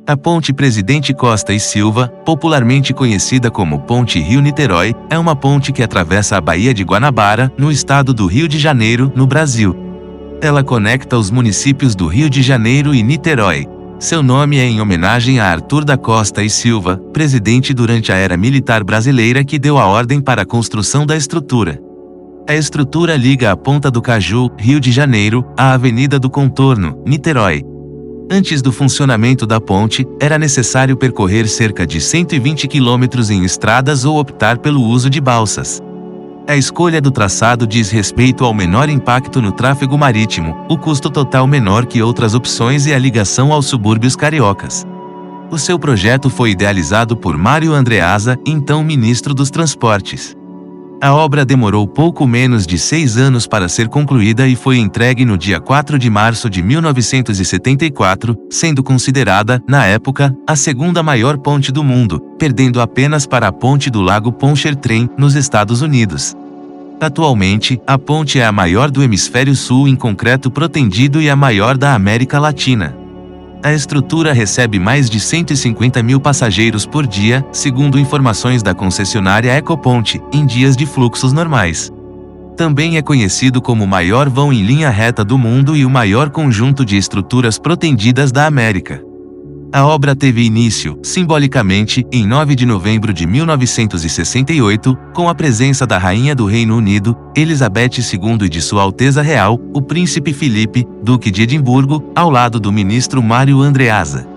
A Ponte Presidente Costa e Silva, popularmente conhecida como Ponte Rio-Niterói, é uma ponte que atravessa a Baía de Guanabara, no estado do Rio de Janeiro, no Brasil. Ela conecta os municípios do Rio de Janeiro e Niterói. Seu nome é em homenagem a Arthur da Costa e Silva, presidente durante a era militar brasileira que deu a ordem para a construção da estrutura. A estrutura liga a Ponta do Caju, Rio de Janeiro, à Avenida do Contorno, Niterói. Antes do funcionamento da ponte, era necessário percorrer cerca de 120 quilômetros em estradas ou optar pelo uso de balsas. A escolha do traçado diz respeito ao menor impacto no tráfego marítimo, o custo total menor que outras opções e a ligação aos subúrbios cariocas. O seu projeto foi idealizado por Mário Andreasa, então ministro dos Transportes. A obra demorou pouco menos de 6 anos para ser concluída e foi entregue no dia 4 de março de 1974, sendo considerada, na época, a segunda maior ponte do mundo, perdendo apenas para a ponte do Lago Pontchartrain, nos Estados Unidos. Atualmente, a ponte é a maior do Hemisfério Sul em concreto protendido e a maior da América Latina. A estrutura recebe mais de 150 mil passageiros por dia, segundo informações da concessionária Ecoponte, em dias de fluxos normais. Também é conhecido como o maior vão em linha reta do mundo e o maior conjunto de estruturas protendidas da América. A obra teve início, simbolicamente, em 9 de novembro de 1968, com a presença da Rainha do Reino Unido, Elizabeth II e de Sua Alteza Real, o Príncipe Filipe, Duque de Edimburgo, ao lado do ministro Mário Andreasa.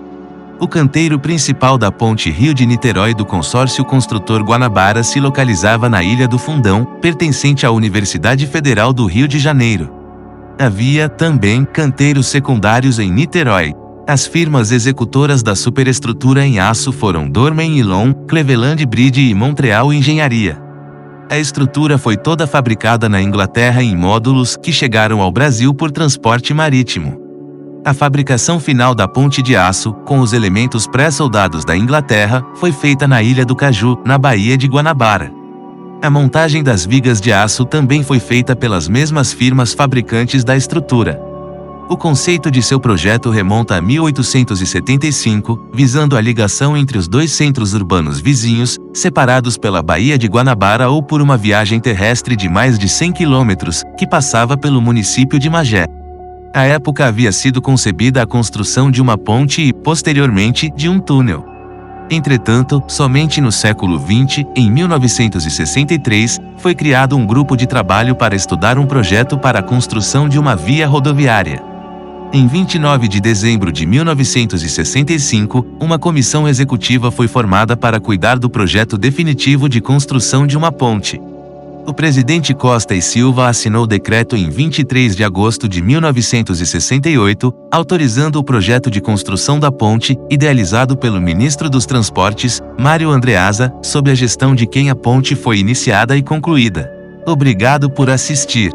O canteiro principal da Ponte Rio de Niterói do consórcio construtor Guanabara se localizava na Ilha do Fundão, pertencente à Universidade Federal do Rio de Janeiro. Havia, também, canteiros secundários em Niterói. As firmas executoras da superestrutura em aço foram Dorman e Long, Cleveland Bridge e Montreal Engenharia. A estrutura foi toda fabricada na Inglaterra em módulos que chegaram ao Brasil por transporte marítimo. A fabricação final da ponte de aço, com os elementos pré-soldados da Inglaterra, foi feita na Ilha do Caju, na Baía de Guanabara. A montagem das vigas de aço também foi feita pelas mesmas firmas fabricantes da estrutura. O conceito de seu projeto remonta a 1875, visando a ligação entre os dois centros urbanos vizinhos, separados pela Baía de Guanabara ou por uma viagem terrestre de mais de 100 quilômetros, que passava pelo município de Magé. À época havia sido concebida a construção de uma ponte e, posteriormente, de um túnel. Entretanto, somente no século XX, em 1963, foi criado um grupo de trabalho para estudar um projeto para a construção de uma via rodoviária. Em 29 de dezembro de 1965, uma comissão executiva foi formada para cuidar do projeto definitivo de construção de uma ponte. O presidente Costa e Silva assinou o decreto em 23 de agosto de 1968, autorizando o projeto de construção da ponte, idealizado pelo ministro dos Transportes, Mário Andreasa, sob a gestão de quem a ponte foi iniciada e concluída. Obrigado por assistir.